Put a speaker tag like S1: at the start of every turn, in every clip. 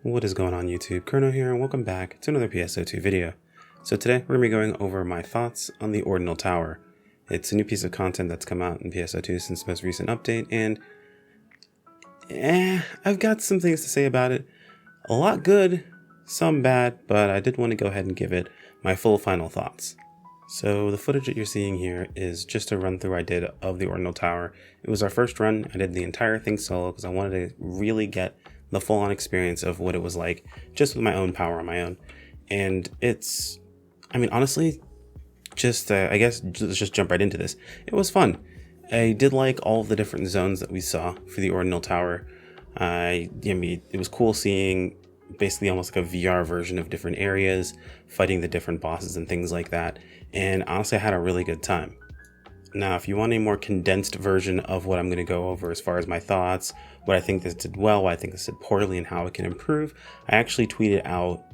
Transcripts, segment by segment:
S1: What is going on YouTube? Chrono here and welcome back to another PSO2 video. So today we're going to be going over my thoughts on the Ordinal Tower. It's a new piece of content that's come out in PSO2 since the most recent update, and I've got some things to say about it. A lot good, some bad, but I did want to go ahead and give it my full final thoughts. So the footage that you're seeing here is just a run through I did of the Ordinal Tower. It was our first run. I did the entire thing solo because I wanted to really get the full-on experience of what it was like just with my own power on my own. And it's, honestly, I guess let's just jump right into this. It was fun. I did like all of the different zones that we saw for the Ordinal Tower. It was cool seeing basically almost like a VR version of different areas, fighting the different bosses and things like that. And honestly, I had a really good time. Now, if you want a more condensed version of what I'm going to go over as far as my thoughts, what I think this did well, what I think this did poorly, and how it can improve, I actually tweeted out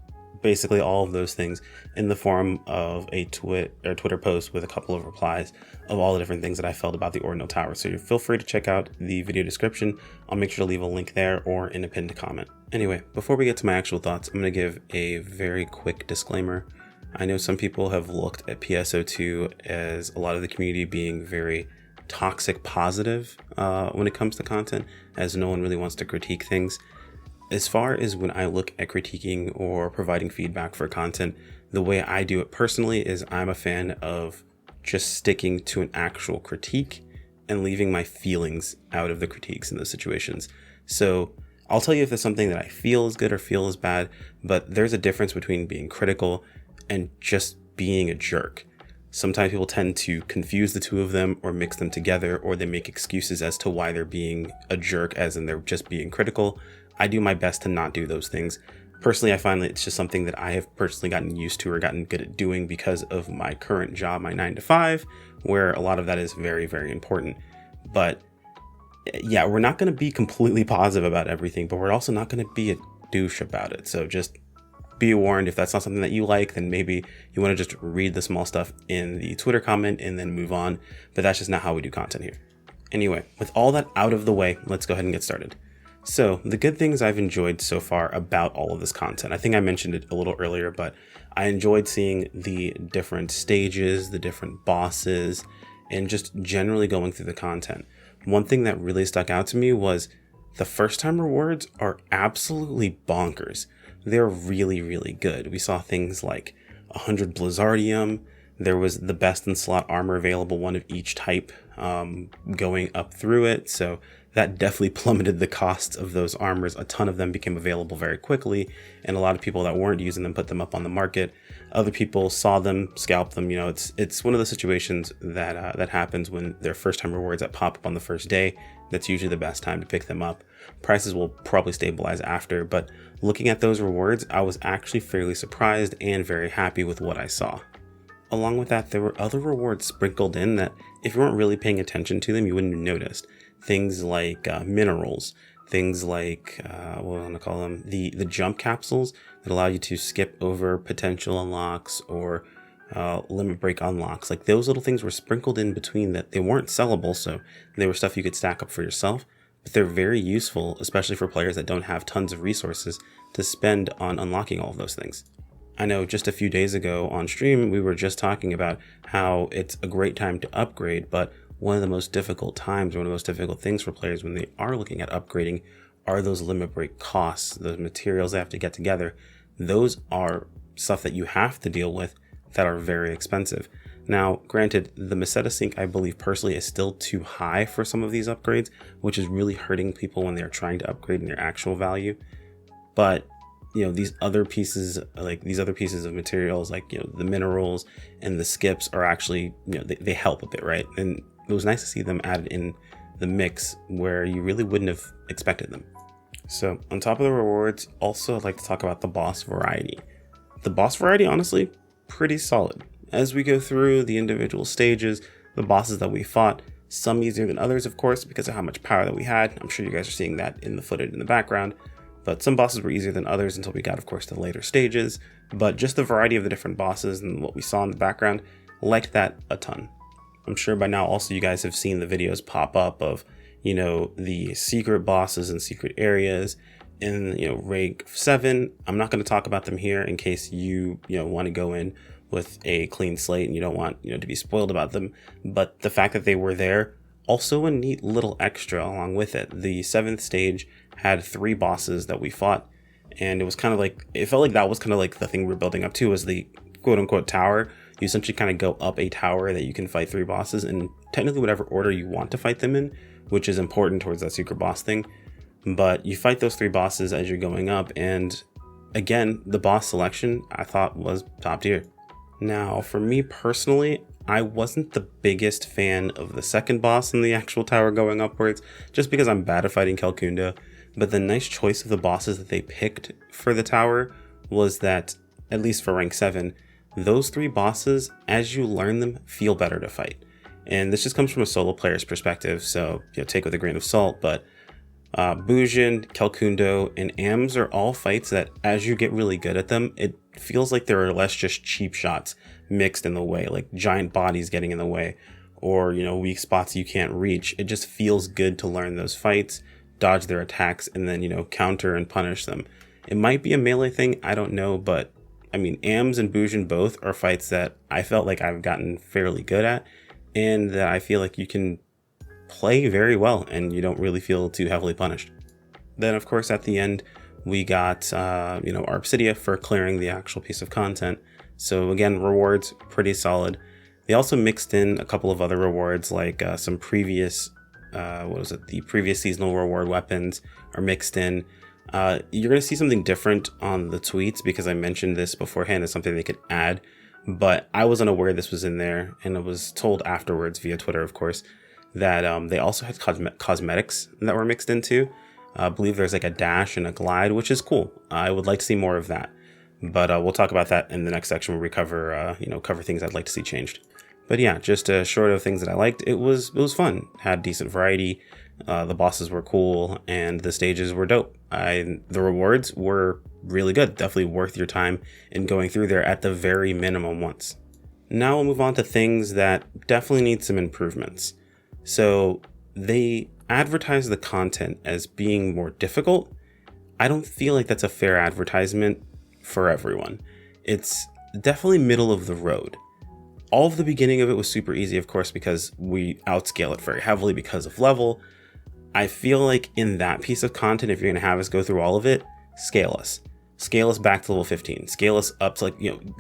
S1: basically all of those things in the form of a Twitter post with a couple of replies of all the different things that I felt about the Ordinal Tower. So feel free to check out the video description. I'll make sure to leave a link there or in a pinned comment. Anyway, before we get to my actual thoughts, I'm going to give a very quick disclaimer. I know some people have looked at PSO2 as a lot of the community being very toxic positive when it comes to content, as no one really wants to critique things. As far as when I look at critiquing or providing feedback for content, the way I do it personally is I'm a fan of just sticking to an actual critique and leaving my feelings out of the critiques in those situations. So I'll tell you if there's something that I feel is good or feel is bad, but there's a difference between being critical and just being a jerk. Sometimes people tend to confuse the two of them or mix them together, or they make excuses as to why they're being a jerk, as in they're just being critical. I do my best to not do those things. Personally, I find that it's just something that I have personally gotten used to or gotten good at doing because of my current job, my 9 to 5, where a lot of that is very, very important. But yeah, we're not going to be completely positive about everything, but we're also not going to be a douche about it. So just be warned, if that's not something that you like, then maybe you want to just read the small stuff in the Twitter comment and then move on. But that's just not how we do content here. Anyway, with all that out of the way, let's go ahead and get started. So the good things I've enjoyed so far about all of this content, I think I mentioned it a little earlier, but I enjoyed seeing the different stages, the different bosses, and just generally going through the content. One thing that really stuck out to me was the first time rewards are absolutely bonkers. They're really, really good. We saw things like 100 Blizzardium. There was the best in slot armor available, one of each type, going up through it. So that definitely plummeted the costs of those armors. A ton of them became available very quickly, and a lot of people that weren't using them put them up on the market. Other people saw them, scalped them. It's one of the situations that happens when there are first-time rewards that pop up on the first day. That's usually the best time to pick them up. Prices will probably stabilize after, but looking at those rewards, I was actually fairly surprised and very happy with what I saw. Along with that, there were other rewards sprinkled in that if you weren't really paying attention to them, you wouldn't have noticed. Things like minerals, things like, what do I want to call them? The jump capsules that allow you to skip over potential unlocks or limit break unlocks. Like those little things were sprinkled in between that they weren't sellable, so they were stuff you could stack up for yourself, but they're very useful, especially for players that don't have tons of resources to spend on unlocking all of those things. I know just a few days ago on stream, we were just talking about how it's a great time to upgrade, but one of the most difficult times, one of the most difficult things for players when they are looking at upgrading are those limit break costs, those materials they have to get together. Those are stuff that you have to deal with that are very expensive. Now, granted, the Meseta sync, I believe personally, is still too high for some of these upgrades, which is really hurting people when they're trying to upgrade in their actual value. But these other pieces of materials, like the minerals and the skips, are actually they help a bit, right? And it was nice to see them added in the mix where you really wouldn't have expected them. So on top of the rewards, also I'd like to talk about the boss variety. The boss variety, honestly, pretty solid. As we go through the individual stages, the bosses that we fought, some easier than others, of course, because of how much power that we had. I'm sure you guys are seeing that in the footage in the background. But some bosses were easier than others until we got, of course, to the later stages. But just the variety of the different bosses and what we saw in the background, liked that a ton. I'm sure by now also you guys have seen the videos pop up of, the secret bosses and secret areas in, rank 7. I'm not going to talk about them here in case you want to go in with a clean slate and you don't want, to be spoiled about them. But the fact that they were there, also a neat little extra along with it. The 7th stage had 3 bosses that we fought, and it was kind of like, it felt like that was kind of like the thing we're building up to, was the quote unquote tower. You essentially kind of go up a tower that you can fight 3 bosses in technically whatever order you want to fight them in, which is important towards that secret boss thing. But you fight those 3 bosses as you're going up, and again, the boss selection I thought was top tier. Now, for me personally, I wasn't the biggest fan of the second boss in the actual tower going upwards, just because I'm bad at fighting Calcunda. But the nice choice of the bosses that they picked for the tower was that, at least for rank 7, those 3 bosses, as you learn them, feel better to fight. And this just comes from a solo player's perspective, so take it with a grain of salt, but Bujin, Calcundo, and Ams are all fights that, as you get really good at them, it feels like there are less just cheap shots mixed in the way, like giant bodies getting in the way, or, weak spots you can't reach. It just feels good to learn those fights, dodge their attacks, and then, counter and punish them. It might be a melee thing, I don't know, but I mean, Ams and Bujin both are fights that I felt like I've gotten fairly good at, and that I feel like you can play very well and you don't really feel too heavily punished. Then, of course, at the end, we got, our Obsidia for clearing the actual piece of content. So again, rewards, pretty solid. They also mixed in a couple of other rewards, like some previous, the previous seasonal reward weapons are mixed in. You're going to see something different on the tweets, because I mentioned this beforehand as something they could add, but I was unaware this was in there, and I was told afterwards via Twitter, of course, that they also had cosmetics that were mixed into. I believe there's like a dash and a glide, which is cool. I would like to see more of that, but we'll talk about that in the next section where we cover cover things I'd like to see changed. But yeah, just a short of things that I liked. It was fun. Had decent variety. The bosses were cool, and the stages were dope. The rewards were really good. Definitely worth your time in going through there at the very minimum once. Now we'll move on to things that definitely need some improvements. So they advertise the content as being more difficult. I don't feel like that's a fair advertisement for everyone. It's definitely middle of the road. All of the beginning of it was super easy, of course, because we outscale it very heavily because of level. I feel like in that piece of content, if you're going to have us go through all of it, scale us. Scale us back to level 15. Scale us up to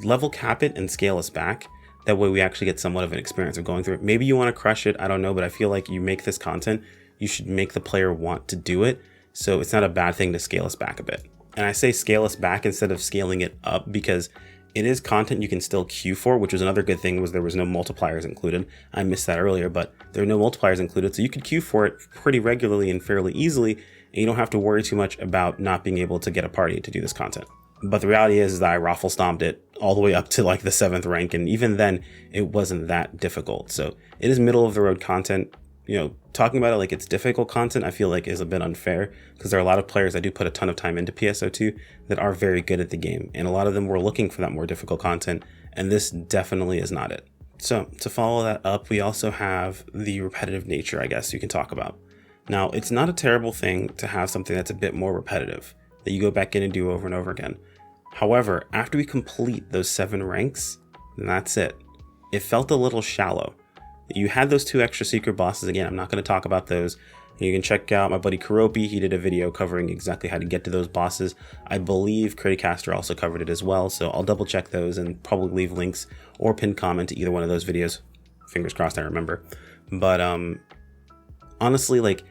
S1: level cap it and scale us back. That way we actually get somewhat of an experience of going through it. Maybe you want to crush it, I don't know, but I feel like you make this content, you should make the player want to do it. So it's not a bad thing to scale us back a bit. And I say scale us back instead of scaling it up, because it is content you can still queue for, which was another good thing, was there was no multipliers included. I missed that earlier, but there are no multipliers included, so you could queue for it pretty regularly and fairly easily, and you don't have to worry too much about not being able to get a party to do this content. But the reality is that I raffle stomped it all the way up to like the 7th rank, and even then it wasn't that difficult. So it is middle of the road content. Talking about it like it's difficult content, I feel like is a bit unfair, because there are a lot of players that do put a ton of time into PSO2 that are very good at the game, and a lot of them were looking for that more difficult content, and this definitely is not it. So to follow that up, we also have the repetitive nature, I guess you can talk about. Now, it's not a terrible thing to have something that's a bit more repetitive, that you go back in and do over and over again. However, after we complete those 7 ranks, that's it. It felt a little shallow. You had those 2 extra secret bosses. Again, I'm not going to talk about those. You can check out my buddy Karopi. He did a video covering exactly how to get to those bosses. I believe Criticaster also covered it as well, so I'll double check those and probably leave links or pin comment to either one of those videos. Fingers crossed I remember. But honestly, like,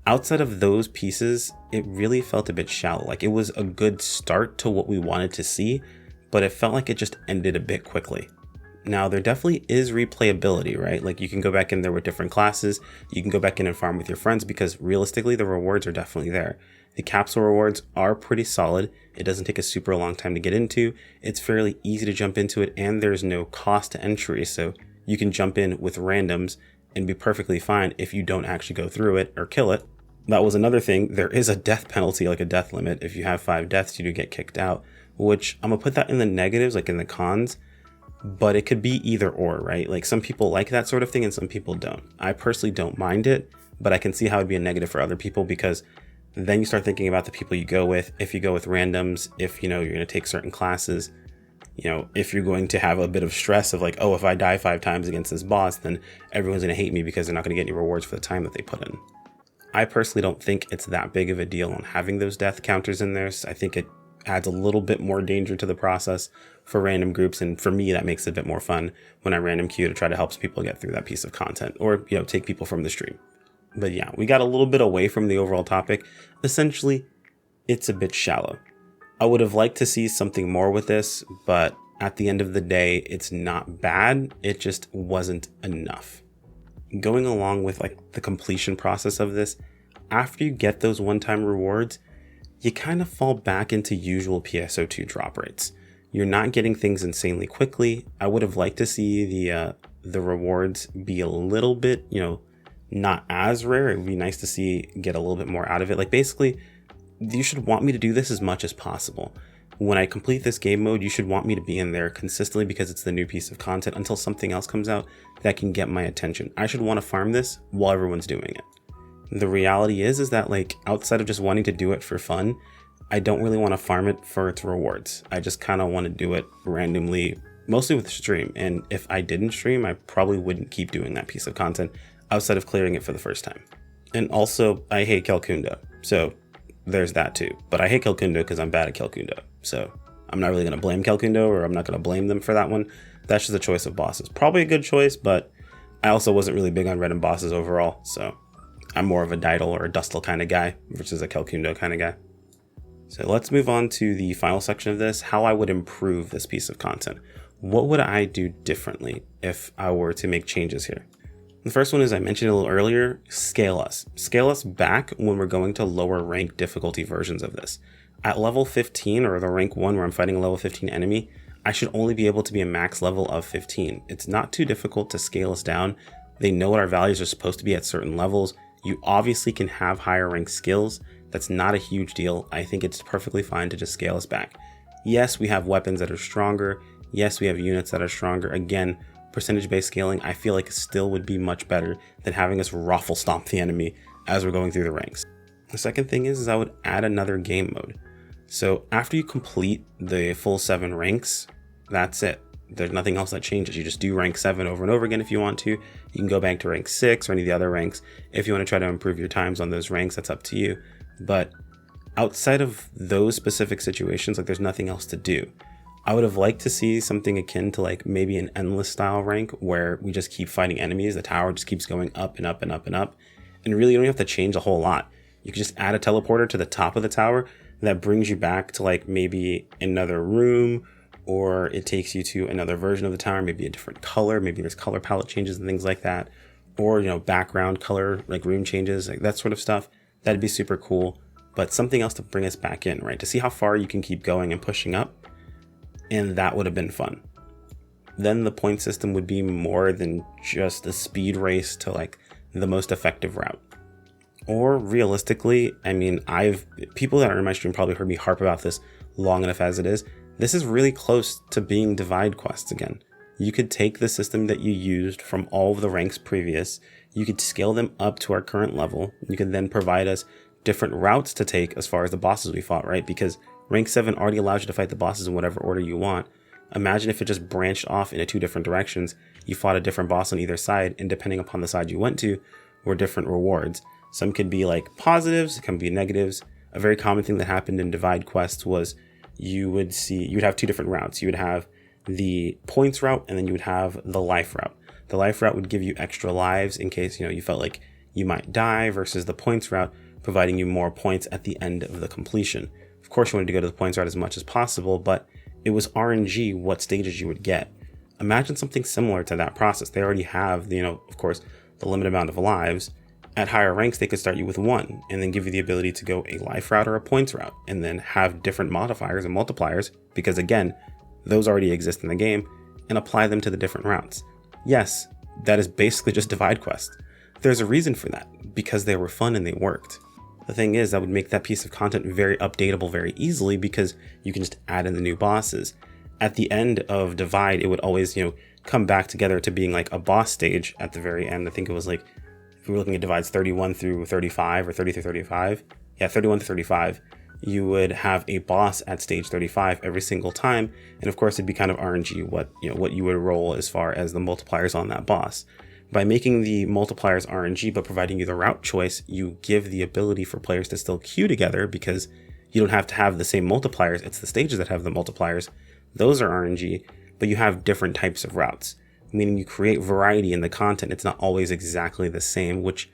S1: outside of those pieces, it really felt a bit shallow. Like, it was a good start to what we wanted to see, but it felt like it just ended a bit quickly. Now, there definitely is replayability, right? Like, you can go back in there with different classes. You can go back in and farm with your friends, because realistically, the rewards are definitely there. The capsule rewards are pretty solid. It doesn't take a super long time to get into. It's fairly easy to jump into it, and there's no cost to entry. So you can jump in with randoms and be perfectly fine if you don't actually go through it or kill it. That was another thing. There is a death penalty, like a death limit. If you have 5 deaths, you do get kicked out, which I'm gonna put that in the negatives, like in the cons, but it could be either or, right? Like, some people like that sort of thing and some people don't. I personally don't mind it, but I can see how it'd be a negative for other people, because Then you start thinking about the people you go with. If you go with randoms, if you're going to take certain classes, if you're going to have a bit of stress of like, oh, if I die 5 times against this boss, then everyone's going to hate me because they're not going to get any rewards for the time that they put in. I personally don't think it's that big of a deal on having those death counters in there. So I think it adds a little bit more danger to the process for random groups. And for me, that makes it a bit more fun when I random queue to try to help people get through that piece of content or, take people from the stream. But yeah, we got a little bit away from the overall topic. Essentially, it's a bit shallow. I would have liked to see something more with this, but at the end of the day, it's not bad. It just wasn't enough. Going along with like the completion process of this, after you get those one-time rewards, you kind of fall back into usual PSO2 drop rates. You're not getting things insanely quickly. I would have liked to see the rewards be a little bit, not as rare. It would be nice to see get a little bit more out of it. Like basically, you should want me to do this as much as possible. When I complete this game mode, you should want me to be in there consistently because it's the new piece of content until something else comes out that can get my attention. I should want to farm this while everyone's doing it. The reality is that like outside of just wanting to do it for fun, I don't really want to farm it for its rewards. I just kind of want to do it randomly, mostly with stream. And if I didn't stream, I probably wouldn't keep doing that piece of content outside of clearing it for the first time. And also, I hate Kelkunda, so there's that too. But I hate Kelkunda because I'm bad at Kelkunda, so I'm not really going to blame Kelkunda, or I'm not going to blame them for that one. That's just a choice of bosses. Probably a good choice, but I also wasn't really big on random bosses overall, so I'm more of a Didal or a Dustle kind of guy versus a Kelkunda kind of guy. So let's move on to the final section of this, how I would improve this piece of content. What would I do differently if I were to make changes here? The first one is, I mentioned a little earlier, scale us. Scale us back when we're going to lower rank difficulty versions of this. At level 15 or the rank 1 where I'm fighting a level 15 enemy, I should only be able to be a max level of 15. It's not too difficult to scale us down. They know what our values are supposed to be at certain levels. You obviously can have higher rank skills. That's not a huge deal. I think it's perfectly fine to just scale us back. Yes, we have weapons that are stronger. Yes, we have units that are stronger. Again, percentage-based scaling, I feel like still would be much better than having us raffle stomp the enemy as we're going through the ranks. The second thing is I would add another game mode. So after you complete the full 7 ranks, that's it. There's nothing else that changes. You just do rank 7 over and over again if you want to. You can go back to rank 6 or any of the other ranks. If you want to try to improve your times on those ranks, that's up to you. But outside of those specific situations, like there's nothing else to do. I would have liked to see something akin to like maybe an endless style rank where we just keep fighting enemies. The tower just keeps going up and up and up and up. And really, you don't have to change a whole lot. You can just add a teleporter to the top of the tower that brings you back to like maybe another room, or it takes you to another version of the tower, maybe a different color. Maybe there's color palette changes and things like that. Or, background color, like room changes, like that sort of stuff. That'd be super cool. But something else to bring us back in, right? To see how far you can keep going and pushing up. And that would have been fun. Then the point system would be more than just a speed race to like the most effective route. Or realistically, I mean, people that are in my stream probably heard me harp about this long enough as it is. This is really close to being divide quests again. You could take the system that you used from all of the ranks previous, you could scale them up to our current level. You could then provide us different routes to take as far as the bosses we fought, right? Because rank 7 already allows you to fight the bosses in whatever order you want. Imagine if it just branched off into 2 different directions. You fought a different boss on either side, and depending upon the side you went to, were different rewards. Some could be like positives, it can be negatives. A very common thing that happened in divide quests was you'd have 2 different routes. You would have the points route, and then you would have the life route. The life route would give you extra lives in case you felt like you might die, versus the points route providing you more points at the end of the completion. Of course, you wanted to go to the points route as much as possible, but it was RNG what stages you would get. Imagine something similar to that process. They already have, of course, the limited amount of lives. At higher ranks, they could start you with 1 and then give you the ability to go a life route or a points route, and then have different modifiers and multipliers, because again, those already exist in the game, and apply them to the different routes. Yes, that is basically just divide quest. There's a reason for that, because they were fun and they worked. The thing is, that would make that piece of content very updatable very easily, because you can just add in the new bosses. At the end of Divide, it would always, come back together to being like a boss stage at the very end. I think it was like, if we were looking at Divides 31 through 35 or 30 through 35, 31 to 35, you would have a boss at stage 35 every single time. And of course, it'd be kind of RNG what you would roll as far as the multipliers on that boss. By making the multipliers RNG, but providing you the route choice, you give the ability for players to still queue together because you don't have to have the same multipliers. It's the stages that have the multipliers. Those are RNG, but you have different types of routes, meaning you create variety in the content. It's not always exactly the same, which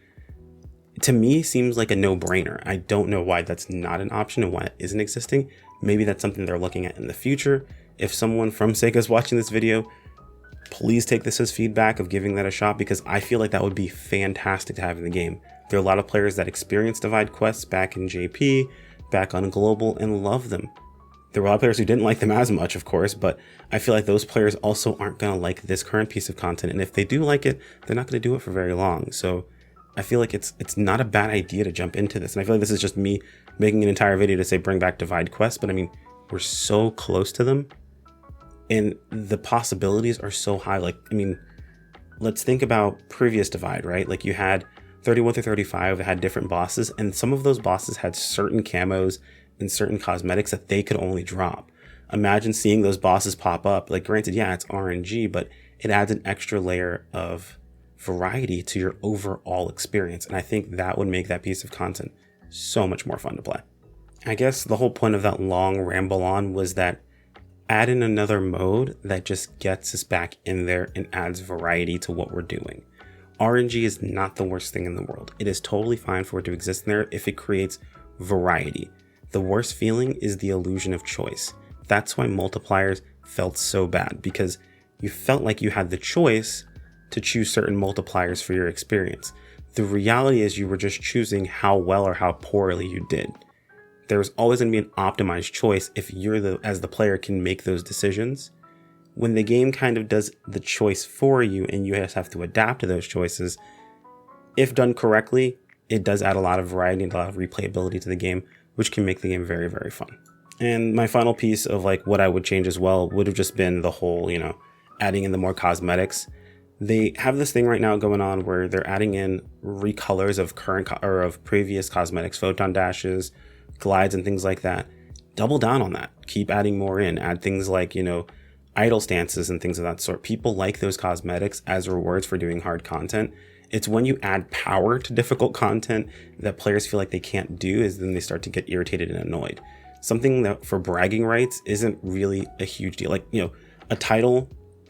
S1: to me seems like a no-brainer. I don't know why that's not an option and why it isn't existing. Maybe that's something they're looking at in the future. If someone from SEGA is watching this video, please take this as feedback of giving that a shot, because I feel like that would be fantastic to have in the game. There are a lot of players that experienced Divide quests back in JP, back on Global, and love them. There were a lot of players who didn't like them as much, of course, but I feel like those players also aren't going to like this current piece of content. And if they do like it, they're not going to do it for very long. So I feel like it's not a bad idea to jump into this. And I feel like this is just me making an entire video to say bring back Divide quests, but I mean, we're so close to them and the possibilities are so high. Like, I mean, let's think about previous Divide, right? Like you had 31 through 35 that had different bosses, and some of those bosses had certain camos and certain cosmetics that they could only drop. Imagine seeing those bosses pop up. Like, granted, yeah, it's RNG, but it adds an extra layer of variety to your overall experience. And I think that would make that piece of content so much more fun to play. I guess the whole point of that long ramble on was that add in another mode that just gets us back in there and adds variety to what we're doing. RNG is not the worst thing in the world. It is totally fine for it to exist in there if it creates variety. The worst feeling is the illusion of choice. That's why multipliers felt so bad, because you felt like you had the choice to choose certain multipliers for your experience. The reality is you were just choosing how well or how poorly you did. There's always going to be an optimized choice if you're as the player can make those decisions. When the game kind of does the choice for you and you just have to adapt to those choices, if done correctly, it does add a lot of variety and a lot of replayability to the game, which can make the game very, very fun. And my final piece of like what I would change as well would have just been the whole, adding in the more cosmetics. They have this thing right now going on where they're adding in recolors of of previous cosmetics, photon dashes, glides, and things like that. Double down on that. Keep adding more in. Add things like, idle stances and things of that sort. People like those cosmetics as rewards for doing hard content. It's when you add power to difficult content that players feel like they can't do, is then they start to get irritated and annoyed. Something that for bragging rights isn't really a huge deal. Like, a title,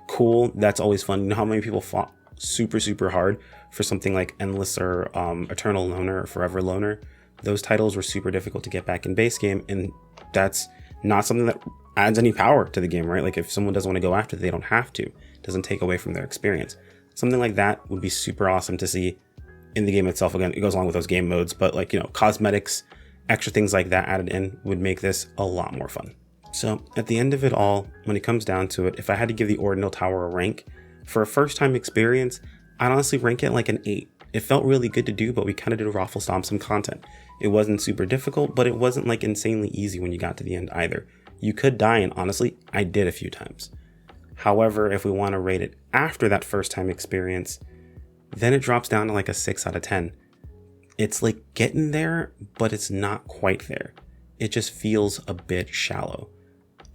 S1: cool, that's always fun. You know how many people fought super, super hard for something like Endless or Eternal Loner or Forever Loner? Those titles were super difficult to get back in base game, and that's not something that adds any power to the game, right? Like if someone doesn't want to go after it, they don't have to. It doesn't take away from their experience. Something like that would be super awesome to see in the game itself. Again, it goes along with those game modes, but like, cosmetics, extra things like that added in would make this a lot more fun. So at the end of it all, when it comes down to it, if I had to give the Ordinal Tower a rank, for a first time experience, I'd honestly rank it like an 8. It felt really good to do, but we kind of did raffle stomp some content. It wasn't super difficult, but it wasn't like insanely easy when you got to the end either. You could die, and honestly, I did a few times. However, if we want to rate it after that first time experience, then it drops down to like a 6 out of 10. It's like getting there, but it's not quite there. It just feels a bit shallow.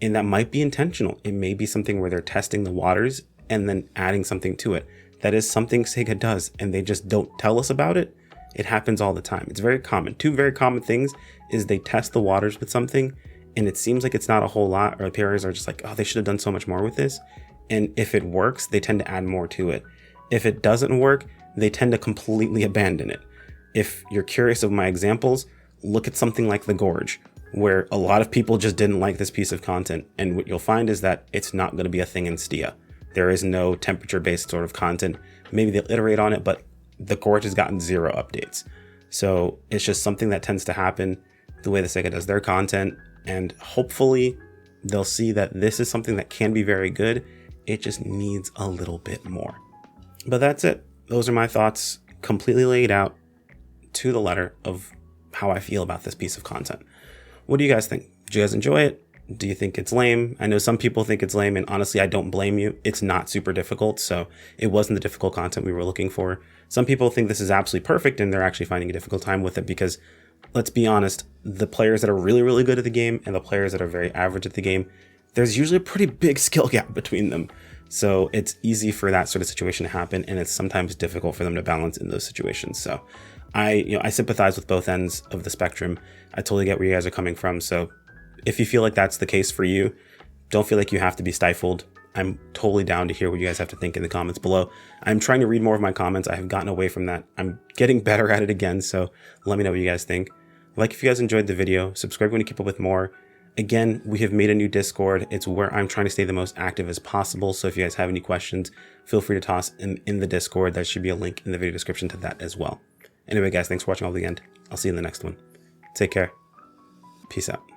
S1: And that might be intentional. It may be something where they're testing the waters and then adding something to it. That is something SEGA does, and they just don't tell us about it. It happens all the time. It's very common. 2 very common things is they test the waters with something, and it seems like it's not a whole lot, or players are just like, oh, they should have done so much more with this. And if it works, they tend to add more to it. If it doesn't work, they tend to completely abandon it. If you're curious of my examples, look at something like The Gorge, where a lot of people just didn't like this piece of content. And what you'll find is that it's not going to be a thing in STIA. There is no temperature-based sort of content. Maybe they'll iterate on it, but The Gorge has gotten 0 updates. So it's just something that tends to happen the way the SEGA does their content. And hopefully they'll see that this is something that can be very good. It just needs a little bit more. But that's it. Those are my thoughts, completely laid out to the letter of how I feel about this piece of content. What do you guys think? Did you guys enjoy it? Do you think it's lame? I know some people think it's lame, and honestly, I don't blame you. It's not super difficult, so it wasn't the difficult content we were looking for. Some people think this is absolutely perfect, and they're actually finding a difficult time with it because let's be honest, the players that are really, really good at the game and the players that are very average at the game, there's usually a pretty big skill gap between them. So it's easy for that sort of situation to happen, and it's sometimes difficult for them to balance in those situations. So I sympathize with both ends of the spectrum. I totally get where you guys are coming from. So if you feel like that's the case for you, don't feel like you have to be stifled. I'm totally down to hear what you guys have to think in the comments below. I'm trying to read more of my comments. I have gotten away from that. I'm getting better at it again, so let me know what you guys think. Like if you guys enjoyed the video, subscribe when you keep up with more. Again, we have made a new Discord. It's where I'm trying to stay the most active as possible, so if you guys have any questions, feel free to toss in the Discord. There should be a link in the video description to that as well. Anyway, guys, thanks for watching all the end. I'll see you in the next one. Take care. Peace out.